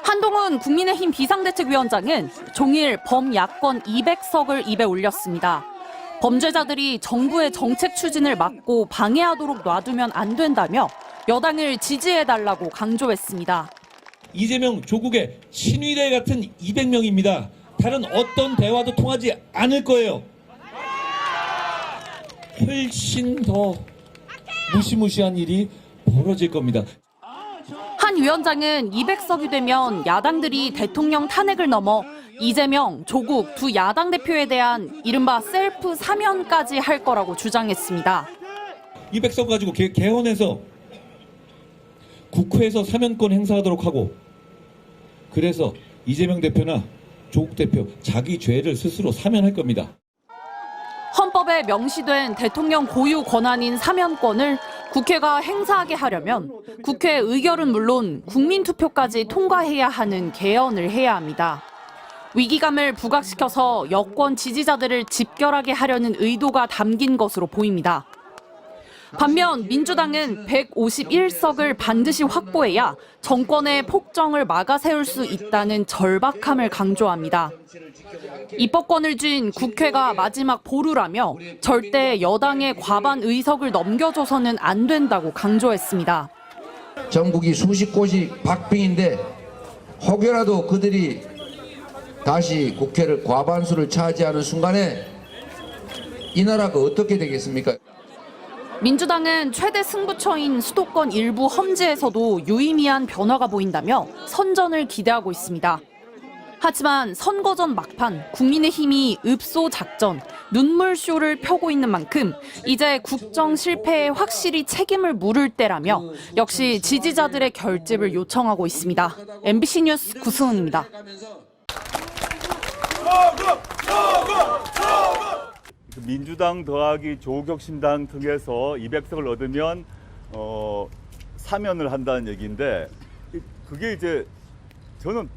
한동훈 국민의힘 비상대책위원장은 종일 범야권 200석을 입에 올렸습니다. 범죄자들이 정부의 정책 추진을 막고 방해하도록 놔두면 안 된다며 여당을 지지해달라고 강조했습니다. 이재명 조국의 친위대 같은 200명입니다. 다른 어떤 대화도 통하지 않을 거예요. 훨씬 더 무시무시한 일이 벌어질 겁니다. 한 위원장은 200석이 되면 야당들이 대통령 탄핵을 넘어 이재명, 조국 두 야당 대표에 대한 이른바 셀프 사면까지 할 거라고 주장했습니다. 200석 가지고 개헌해서 국회에서 사면권 행사하도록 하고, 그래서 이재명 대표나 조국 대표 자기 죄를 스스로 사면할 겁니다. 헌법에 명시된 대통령 고유 권한인 사면권을 국회가 행사하게 하려면 국회 의결은 물론 국민투표까지 통과해야 하는 개헌을 해야 합니다. 위기감을 부각시켜서 여권 지지자들을 집결하게 하려는 의도가 담긴 것으로 보입니다. 반면 민주당은 151석을 반드시 확보해야 정권의 폭정을 막아세울 수 있다는 절박함을 강조합니다. 입법권을 쥔 국회가 마지막 보루라며 절대 여당의 과반 의석을 넘겨줘서는 안 된다고 강조했습니다. 전국이 수십 곳이 박빙인데 혹여라도 그들이 다시 국회를 과반수를 차지하는 순간에 이 나라가 어떻게 되겠습니까? 민주당은 최대 승부처인 수도권 일부 험지에서도 유의미한 변화가 보인다며 선전을 기대하고 있습니다. 하지만 선거 전 막판 국민의힘이 읍소 작전, 눈물쇼를 펴고 있는 만큼 이제 국정 실패에 확실히 책임을 물을 때라며 역시 지지자들의 결집을 요청하고 있습니다. MBC 뉴스 구승은입니다. 민주당 더하기 조국혁신당 통해서 200석을 얻으면 사면을 한다는 얘기인데, 그게 이제 저는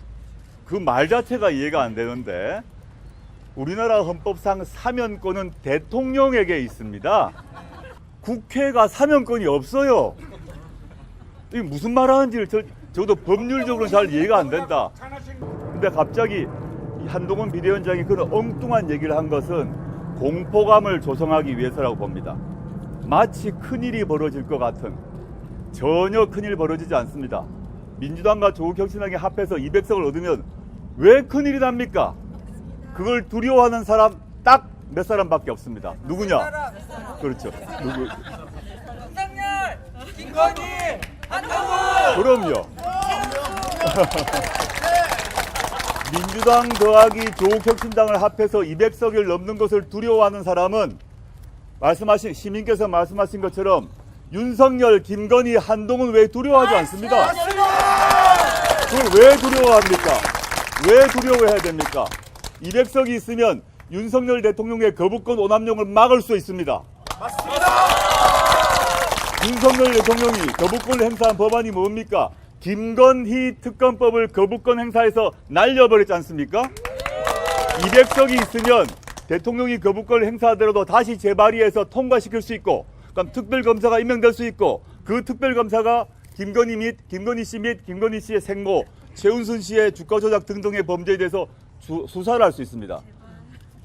그 말 자체가 이해가 안 되는데, 우리나라 헌법상 사면권은 대통령에게 있습니다. 국회가 사면권이 없어요. 이게 무슨 말 하는지를 저도 법률적으로 잘 이해가 안 된다. 근데 갑자기 한동훈 비대위원장이 그런 엉뚱한 얘기를 한 것은 공포감을 조성하기 위해서라고 봅니다. 마치 큰일이 벌어질 것 같은, 전혀 큰일 벌어지지 않습니다. 민주당과 조국혁신당이 합해서 200석을 얻으면 왜 큰일이 납니까? 그걸 두려워하는 사람 딱 몇 사람밖에 없습니다. 누구냐? 그렇죠. 누구? 윤석열, 김건희, 한동훈. 그럼요. 민주당 더하기 조국혁신당을 합해서 200석을 넘는 것을 두려워하는 사람은 시민께서 말씀하신 것처럼 윤석열, 김건희, 한동훈 왜 두려워하지 않습니다. 그걸 왜 두려워합니까? 왜 두려워해야 됩니까? 200석이 있으면 윤석열 대통령의 거부권 오남용을 막을 수 있습니다. 맞습니다. 윤석열 대통령이 거부권을 행사한 법안이 뭡니까? 김건희 특검법을 거부권 행사해서 날려버렸지 않습니까? 200석이 있으면 대통령이 거부권을 행사하더라도 다시 재발의해서 통과시킬 수 있고, 그럼 특별검사가 임명될 수 있고, 그 특별검사가 김건희 씨 및 김건희 씨의 생모, 최은순 씨의 주가 조작 등등의 범죄에 대해서 수사를 할 수 있습니다.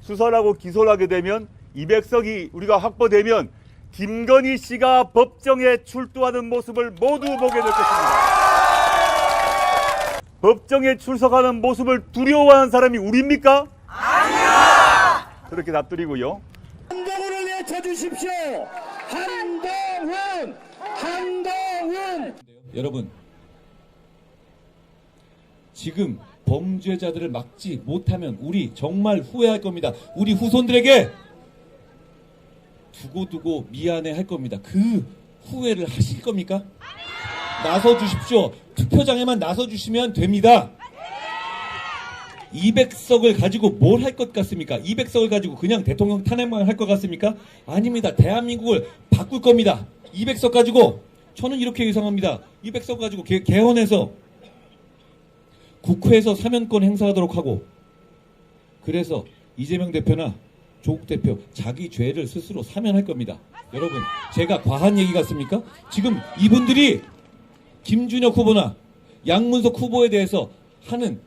수사를 하고 기소를 하게 되면 200석이 우리가 확보되면 김건희 씨가 법정에 출두하는 모습을 모두 보게 될 것입니다. 법정에 출석하는 모습을 두려워하는 사람이 우리입니까? 아니야! 그렇게 답드리고요. 한동훈을 외쳐주십시오. 한동훈! 한동훈! 여러분, 지금 범죄자들을 막지 못하면 우리 정말 후회할 겁니다. 우리 후손들에게 두고두고 미안해 할 겁니다. 그 후회를 하실 겁니까? 나서 주십시오. 투표장에만 나서 주시면 됩니다. 200석을 가지고 뭘 할 것 같습니까? 200석을 가지고 그냥 대통령 탄핵만 할 것 같습니까? 아닙니다. 대한민국을 바꿀 겁니다. 200석 가지고 저는 이렇게 예상합니다. 200석 가지고 개헌해서 국회에서 사면권 행사하도록 하고, 그래서 이재명 대표나 조국 대표 자기 죄를 스스로 사면할 겁니다. 여러분, 제가 과한 얘기 같습니까? 지금 이분들이 김준혁 후보나 양문석 후보에 대해서 하는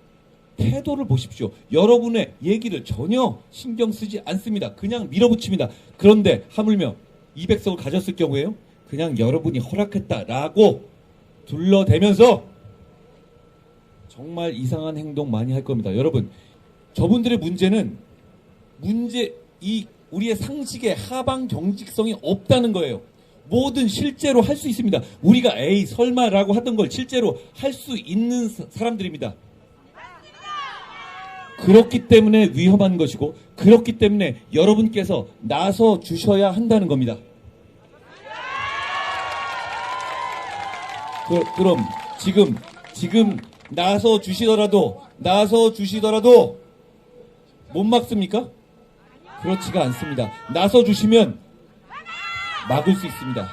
태도를 보십시오. 여러분의 얘기를 전혀 신경 쓰지 않습니다. 그냥 밀어붙입니다. 그런데 하물며 200석을 가졌을 경우에요. 그냥 여러분이 허락했다라고 둘러대면서 정말 이상한 행동 많이 할 겁니다. 여러분, 저분들의 문제는 우리의 상식에 하방 경직성이 없다는 거예요. 뭐든 실제로 할 수 있습니다. 우리가 에이 설마라고 하던 걸 실제로 할 수 있는 사람들입니다. 그렇기 때문에 위험한 것이고 그렇기 때문에 여러분께서 나서 주셔야 한다는 겁니다. 그럼 지금 나서 주시더라도 못 막습니까? 그렇지가 않습니다. 나서 주시면 막을 수 있습니다.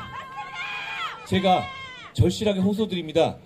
제가 절실하게 호소드립니다.